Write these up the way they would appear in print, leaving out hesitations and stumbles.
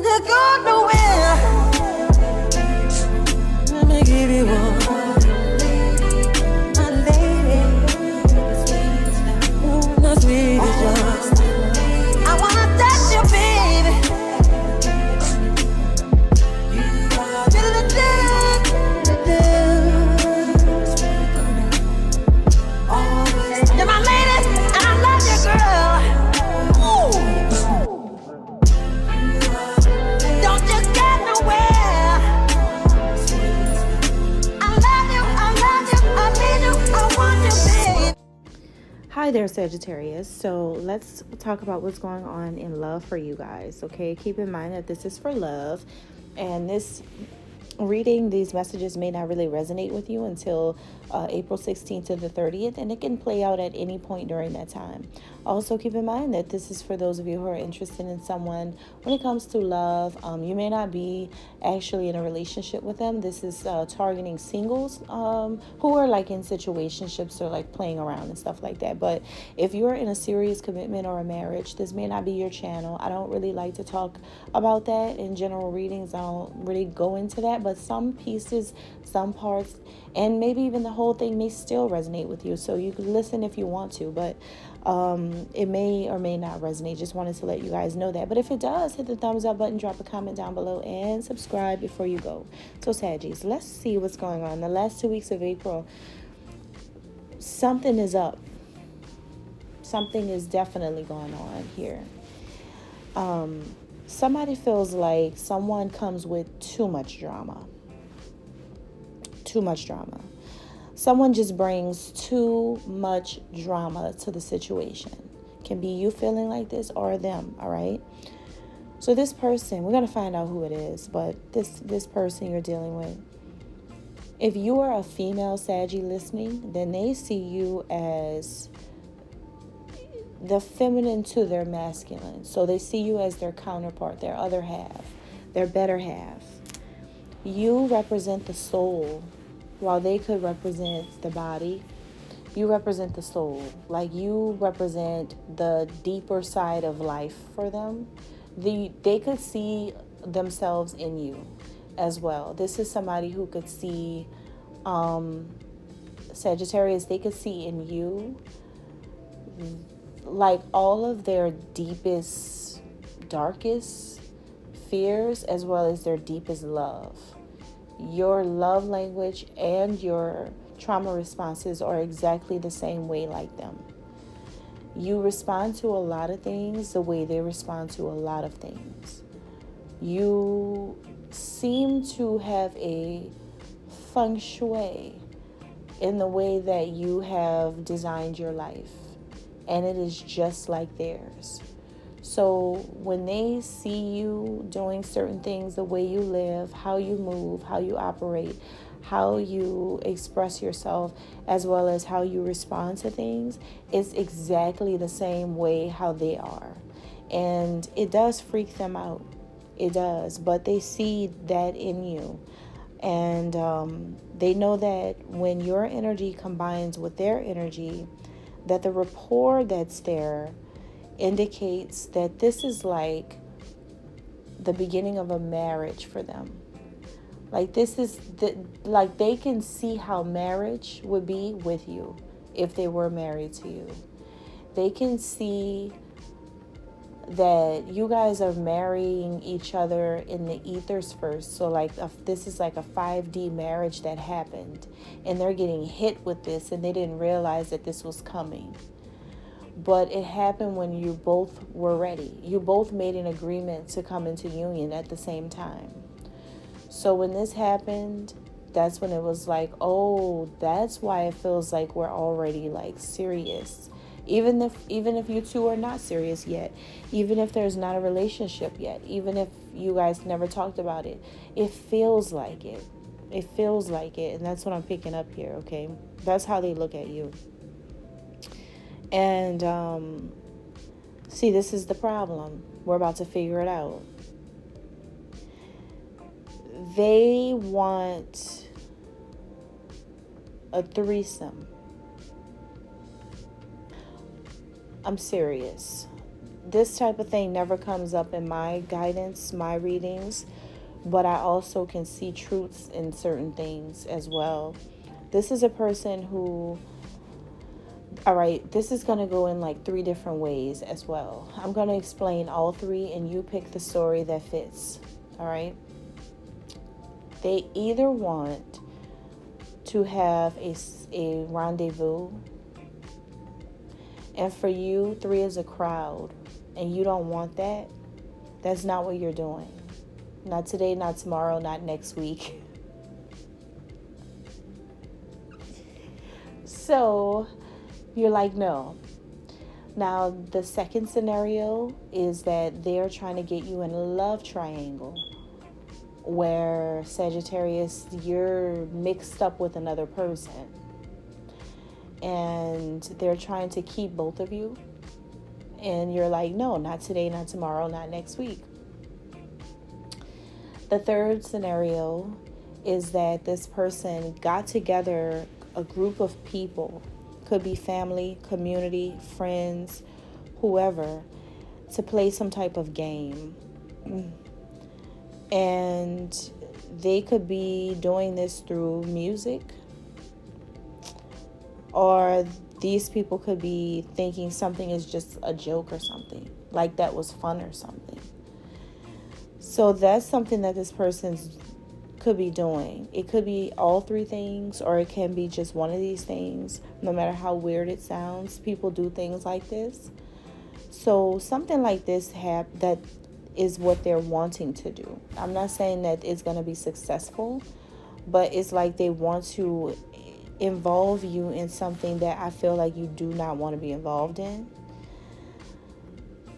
Don't go nowhere. Let me give you one. My lady. Ooh, the sweetest one. I wanna touch you, baby. You're my lady, and I love you, girl. Ooh. Don't you get nowhere. I love you, I need you, I want you, babe. Hi there, Sagittarius. So let's talk about what's going on in love for you guys. Okay, keep in mind that this is for love, and this reading, these messages may not really resonate with you until April 16th to the 30th, and it can play out at any point during that time. Also, keep in mind that this is for those of you who are interested in someone when it comes to love. You may not be actually in a relationship with them. This is targeting singles who are like in situationships or like playing around and stuff like that. But if you're in a serious commitment or a marriage, this may not be your channel. I don't really like to talk about that in general readings. I don't really go into that, but some pieces, some parts, and maybe even the whole thing may still resonate with you. So you can listen if you want to, but it may or may not resonate. Just wanted to let you guys know that. But if it does, hit the thumbs up button, drop a comment down below, and subscribe before you go. So Saggies, let's see what's going on. The last 2 weeks of April, something is up. Something is definitely going on here. Somebody feels like someone comes with too much drama. Too much drama. Someone just brings too much drama to the situation. Can be you feeling like this or them, all right? So this person, we're going to find out who it is, but this person you're dealing with, if you are a female Saggy listening, then they see you as the feminine to their masculine. So they see you as their counterpart, their other half, their better half. You represent the soul, while they could represent the body. You represent the soul. Like you represent the deeper side of life for them. They could see themselves in you as well. This is somebody who could see, Sagittarius, they could see in you like all of their deepest, darkest fears as well as their deepest love. Your love language and your trauma responses are exactly the same way like them. You respond to a lot of things the way they respond to a lot of things. You seem to have a feng shui in the way that you have designed your life, and it is just like theirs. So when they see you doing certain things, the way you live, how you move, how you operate, how you express yourself, as well as how you respond to things, it's exactly the same way how they are. And it does freak them out. It does. But they see that in you. And they know that when your energy combines with their energy, that the rapport that's there indicates that this is like the beginning of a marriage for them. Like this is like they can see how marriage would be with you if they were married to you. They can see that you guys are marrying each other in the ethers first. So like this is like a 5D marriage that happened, and they're getting hit with this and they didn't realize that this was coming. But it happened when you both were ready. You both made an agreement to come into union at the same time. So when this happened, that's when it was like, oh, that's why it feels like we're already like serious. Even if you two are not serious yet, even if there's not a relationship yet, even if you guys never talked about it, it feels like it. It feels like it. And that's what I'm picking up here, okay? That's how they look at you. And see, this is the problem. We're about to figure it out. They want a threesome. I'm serious. this type of thing never comes up in my guidance, my readings, but I also can see truths in certain things as well. This is a person who, all right, this is going to go in like 3 different ways as well. I'm going to explain all 3 and you pick the story that fits. All right. They either want to have a rendezvous, and for you, 3 is a crowd, and you don't want that. That's not what you're doing. Not today, not tomorrow, not next week. So you're like, no. Now, the second scenario is that they're trying to get you in a love triangle where, Sagittarius, you're mixed up with another person. And they're trying to keep both of you. And you're like, no, not today, not tomorrow, not next week. The third scenario is that this person got together a group of people, could be family, community, friends, whoever, to play some type of game. And they could be doing this through music, or these people could be thinking something is just a joke or something, like that was fun or something. So that's something that this person could be doing. It could be all 3 things, or it can be just one of these things. No matter how weird it sounds, people do things like this. So something like this that is what they're wanting to do. I'm not saying that it's going to be successful, but it's like they want to involve you in something that I feel like you do not want to be involved in,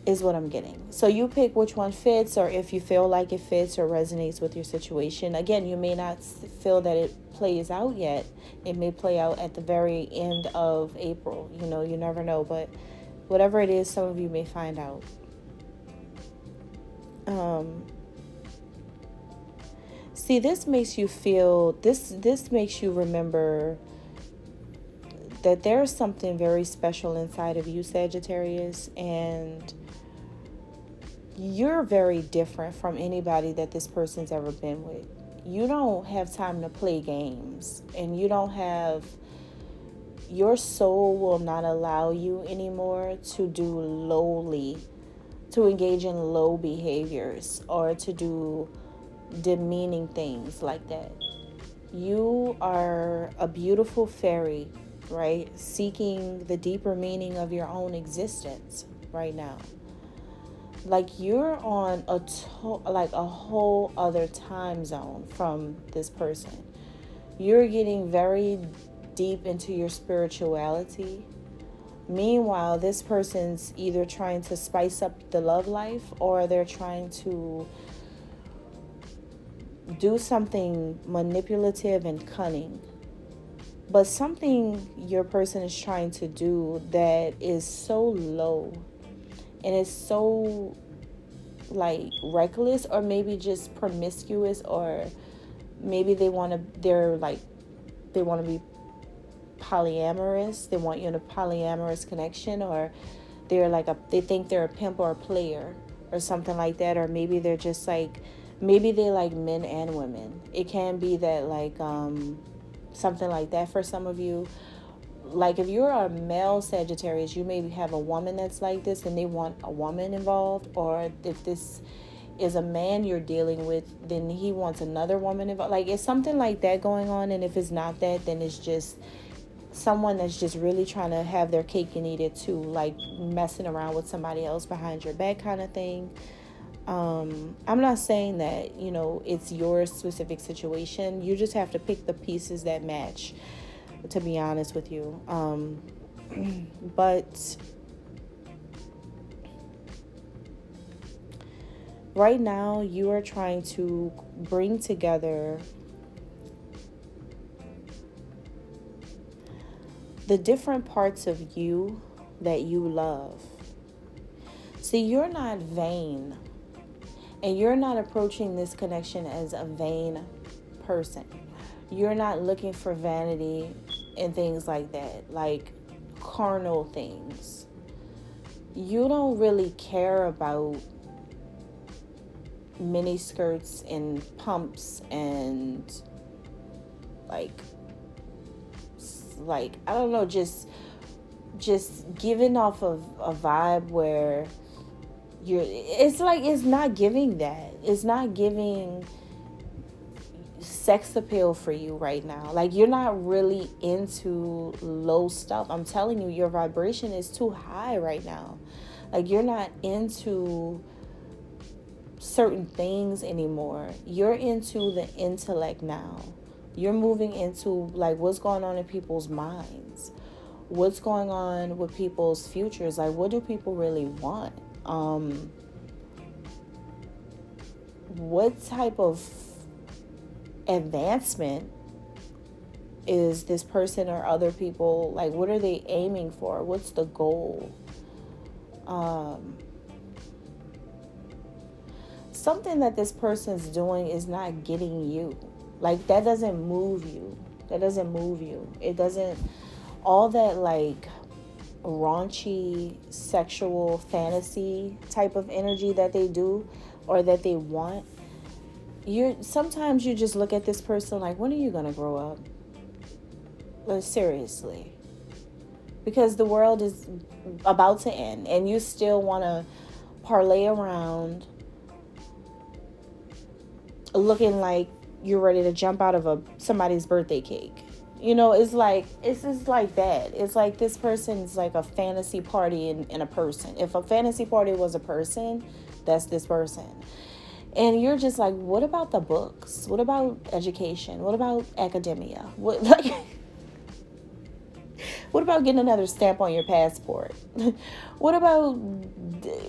is what I'm getting. So you pick which one fits, or if you feel like it fits or resonates with your situation. Again, you may not feel that it plays out yet. It may play out at the very end of April. You never know, but whatever it is, some of you may find out. See, this makes you feel, this makes you remember that there's something very special inside of you, Sagittarius, and you're very different from anybody that this person's ever been with. You don't have time to play games, and your soul will not allow you anymore to engage in low behaviors or to do demeaning things like that. You are a beautiful fairy, right? Seeking the deeper meaning of your own existence right now. Like you're on a whole other time zone from this person. You're getting very deep into your spirituality. Meanwhile, this person's either trying to spice up the love life, or they're trying to do something manipulative and cunning. But something your person is trying to do that is so low and is so reckless, or maybe just promiscuous, or maybe they want to be polyamorous. They want you in a polyamorous connection, or they think they're a pimp or a player or something like that, or maybe they're just maybe they like men and women. It can be that something like that for some of you. Like if you're a male Sagittarius, you maybe have a woman that's like this and they want a woman involved, or if this is a man you're dealing with, then he wants another woman involved. Like it's something like that going on, and if it's not that, then it's just someone that's just really trying to have their cake and eat it too, like messing around with somebody else behind your back kind of thing. I'm not saying that, it's your specific situation. You just have to pick the pieces that match, to be honest with you. But right now you are trying to bring together the different parts of you that you love. See, you're not vain, and you're not approaching this connection as a vain person. You're not looking for vanity and things like that, like carnal things. you don't really care about mini skirts and pumps and like I don't know, just giving off of a vibe where it's not giving that. It's not giving sex appeal for you right now. Like, you're not really into low stuff. I'm telling you, your vibration is too high right now. Like, you're not into certain things anymore. You're into the intellect now. You're moving into like what's going on in people's minds, what's going on with people's futures. Like, what do people really want? What type of advancement is this person or other people, like, what are they aiming for? What's the goal? Something that this person's doing is not getting you. Like, that doesn't move you. That doesn't move you. It doesn't, all that like raunchy sexual fantasy type of energy that they do or that they want. Sometimes you just look at this person like, when are you gonna grow up? Like, seriously. Because the world is about to end and you still want to parlay around looking like you're ready to jump out of somebody's birthday cake. You know, it's just like that. It's like this person's like a fantasy party in a person. If a fantasy party was a person, that's this person. And you're just like, what about the books? What about education? What about academia? What about getting another stamp on your passport? What about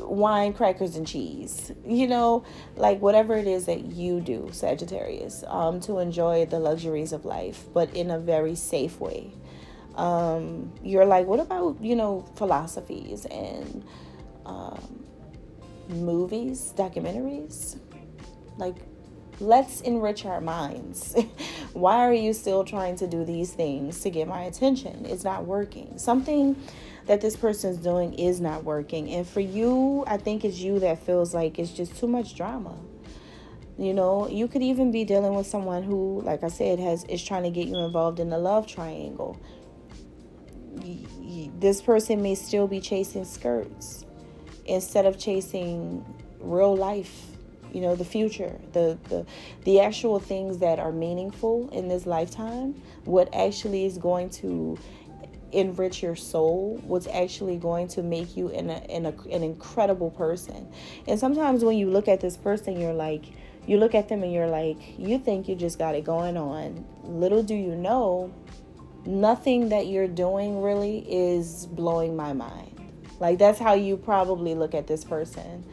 wine, crackers, and cheese? You know, like whatever it is that you do, Sagittarius, to enjoy the luxuries of life, but in a very safe way. You're like, what about, philosophies and movies, documentaries? Like, let's enrich our minds. Why are you still trying to do these things to get my attention? It's not working. Something that this person's doing is not working. And for you, I think it's you that feels like it's just too much drama. You know, you could even be dealing with someone who, like I said, is trying to get you involved in the love triangle. This person may still be chasing skirts instead of chasing real life. You know, the future, the actual things that are meaningful in this lifetime, what actually is going to enrich your soul, what's actually going to make you an incredible person. And sometimes when you look at this person, you look at them and you're like, you think you just got it going on. Little do you know, nothing that you're doing really is blowing my mind. Like, that's how you probably look at this person.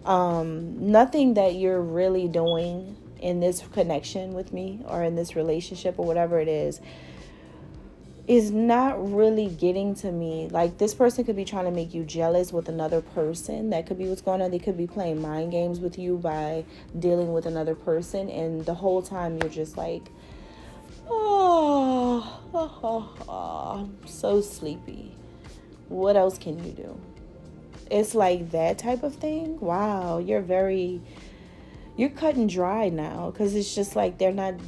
Nothing that you're really doing in this connection with me or in this relationship or whatever it is not really getting to me. Like, this person could be trying to make you jealous with another person. That could be what's going on. They could be playing mind games with you by dealing with another person. And the whole time you're just like, I'm so sleepy. What else can you do? It's like that type of thing. Wow, you're cut and dry now, because it's just like they're not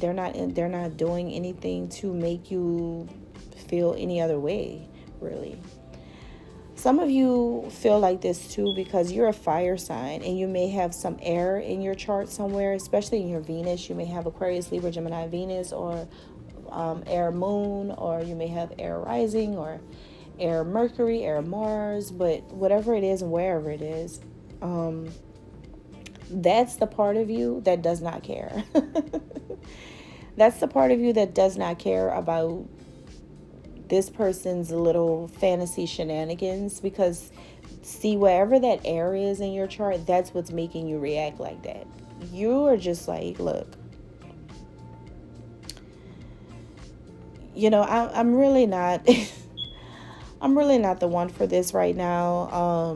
doing anything to make you feel any other way, really. Some of you feel like this too because you're a fire sign and you may have some air in your chart somewhere, especially in your Venus. You may have Aquarius, Libra, Gemini, Venus, or air moon, or you may have air rising, or air Mercury, air Mars, but whatever it is and wherever it is, that's the part of you that does not care. That's the part of you that does not care about this person's little fantasy shenanigans, because see, wherever that air is in your chart, that's what's making you react like that. You are just like, look, I'm really not I'm really not the one for this right now.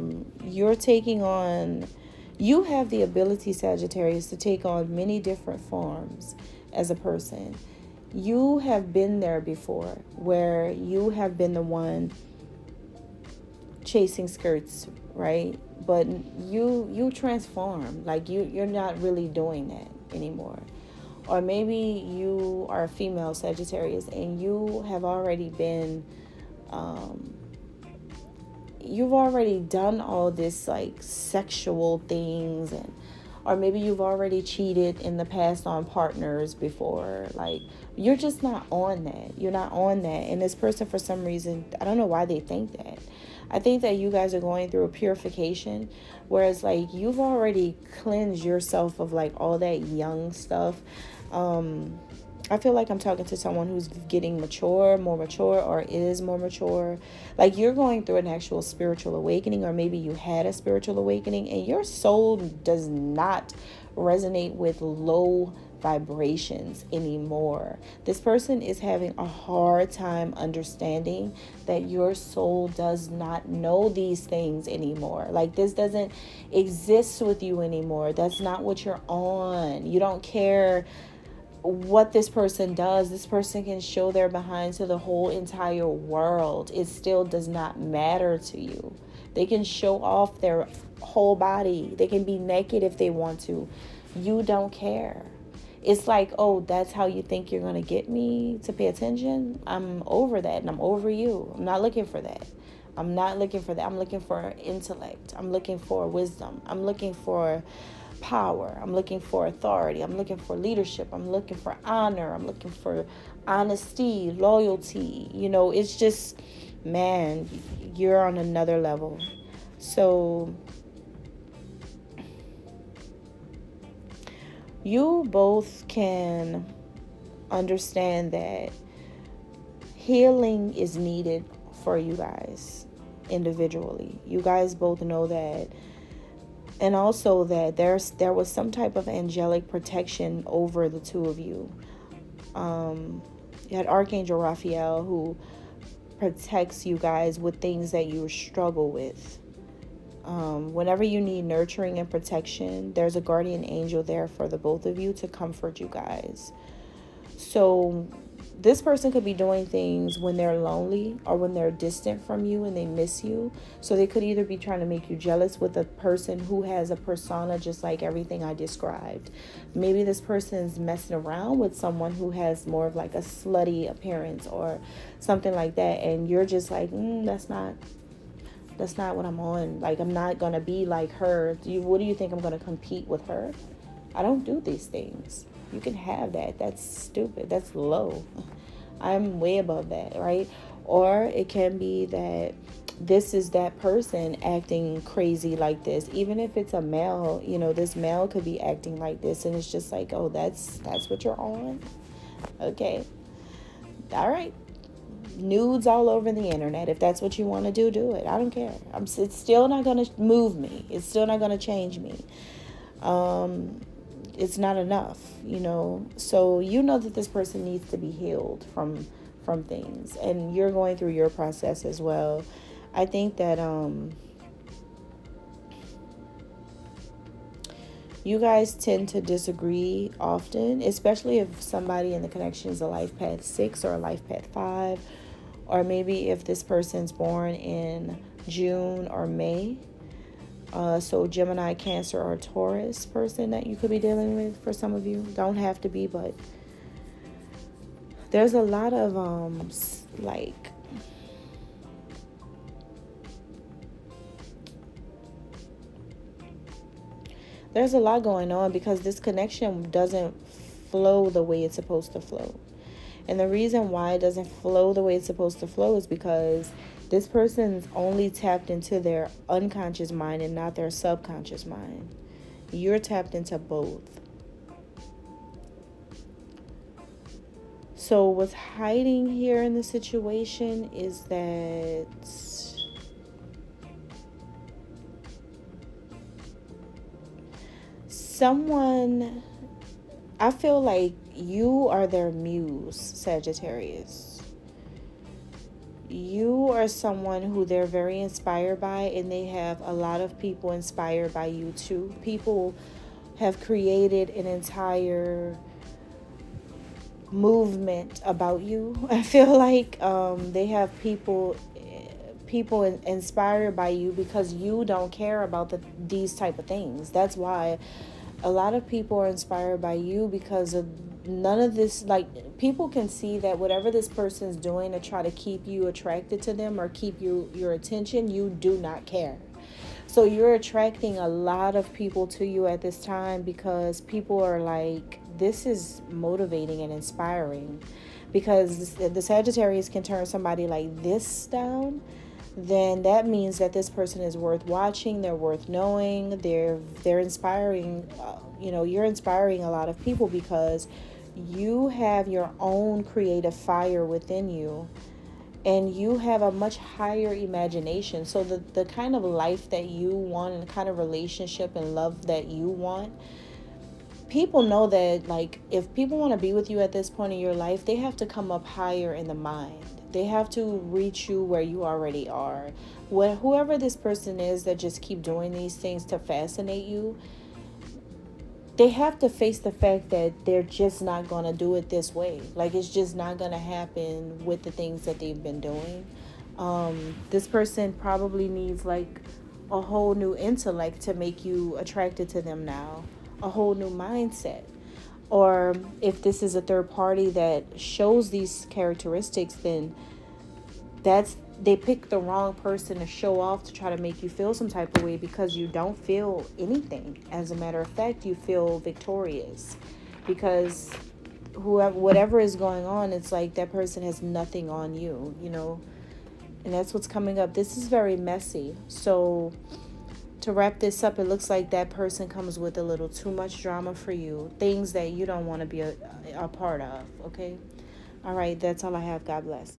You have the ability, Sagittarius, to take on many different forms as a person. You have been there before, where you have been the one chasing skirts, right? But you transform. Like you're not really doing that anymore. Or maybe you are a female Sagittarius and you have already been you've already done all this like sexual things, and or maybe you've already cheated in the past on partners before. Like you're just not on that. You're not on that. And this person, for some reason, I don't know why they think that. I think that you guys are going through a purification, whereas like you've already cleansed yourself of like all that young stuff. I feel like I'm talking to someone who's getting more mature, or is more mature. Like you're going through an actual spiritual awakening, or maybe you had a spiritual awakening and your soul does not resonate with low vibrations anymore. This person is having a hard time understanding that your soul does not know these things anymore. Like this doesn't exist with you anymore. That's not what you're on. You don't care what this person does. This person can show their behind to the whole entire world. It still does not matter to you. They can show off their whole body. They can be naked if they want to. You don't care. It's like, oh, that's how you think you're going to get me to pay attention? I'm over that, and I'm over you. I'm not looking for that. I'm not looking for that. I'm looking for intellect. I'm looking for wisdom. I'm looking for power. I'm looking for authority. I'm looking for leadership. I'm looking for honor. I'm looking for honesty, loyalty. You know, it's just, man, you're on another level. So you both can understand that healing is needed for you guys individually. You guys both know that. And also that there was some type of angelic protection over the two of you. You had Archangel Raphael, who protects you guys with things that you struggle with. Whenever you need nurturing and protection, there's a guardian angel there for the both of you to comfort you guys. So this person could be doing things when they're lonely or when they're distant from you and they miss you. So they could either be trying to make you jealous with a person who has a persona just like everything I described. Maybe this person's messing around with someone who has more of like a slutty appearance or something like that. And you're just like, that's not what I'm on. Like, I'm not going to be like her. What do you think? I'm going to compete with her? I don't do these things. You can have that. That's stupid. That's low. I'm way above that, right? Or it can be that this is that person acting crazy like this. Even if it's a male, you know, this male could be acting like this, and it's just like, oh, that's what you're on? Okay. All right. Nudes all over the internet. If that's what you want to do, do it. I don't care. It's still not going to move me. It's still not going to change me. It's not enough, you know. So you know that this person needs to be healed from things, and you're going through your process as well. I think that you guys tend to disagree often, especially if somebody in the connection is a life path 6 or a life path 5, or maybe if this person's born in June or May. So Gemini, Cancer, or Taurus person that you could be dealing with for some of you. Don't have to be, but there's a lot of there's a lot going on because this connection doesn't flow the way it's supposed to flow. And the reason why it doesn't flow the way it's supposed to flow is because this person's only tapped into their unconscious mind and not their subconscious mind. You're tapped into both. So what's hiding here in the situation is that someone, I feel like you are their muse, Sagittarius. You are someone who they're very inspired by, and they have a lot of people inspired by you too. People have created an entire movement about you. I feel like they have people people inspired by you because you don't care about these type of things. That's why a lot of people are inspired by you, because of none of this. Like, people can see that whatever this person's doing to try to keep you attracted to them or keep your attention, you do not care. So you're attracting a lot of people to you at this time, because people are like, this is motivating and inspiring. Because the Sagittarius can turn somebody like this down, then that means that this person is worth watching, they're worth knowing, they're inspiring. You're inspiring a lot of people because you have your own creative fire within you, and you have a much higher imagination. So the kind of life that you want, and the kind of relationship and love that you want, people know that, like, if people want to be with you at this point in your life, they have to come up higher in the mind. They have to reach you where you already are. Whoever this person is that just keep doing these things to fascinate you, they have to face the fact that they're just not going to do it this way. Like, it's just not going to happen with the things that they've been doing. This person probably needs like a whole new intellect to make you attracted to them now, a whole new mindset. Or if this is a third party that shows these characteristics, then they pick the wrong person to show off, to try to make you feel some type of way, because you don't feel anything. As a matter of fact, you feel victorious, because whatever is going on, it's like that person has nothing on you, and that's what's coming up. This is very messy. So to wrap this up, it looks like that person comes with a little too much drama for you, things that you don't want to be a part of. Okay. All right, that's all I have. God bless.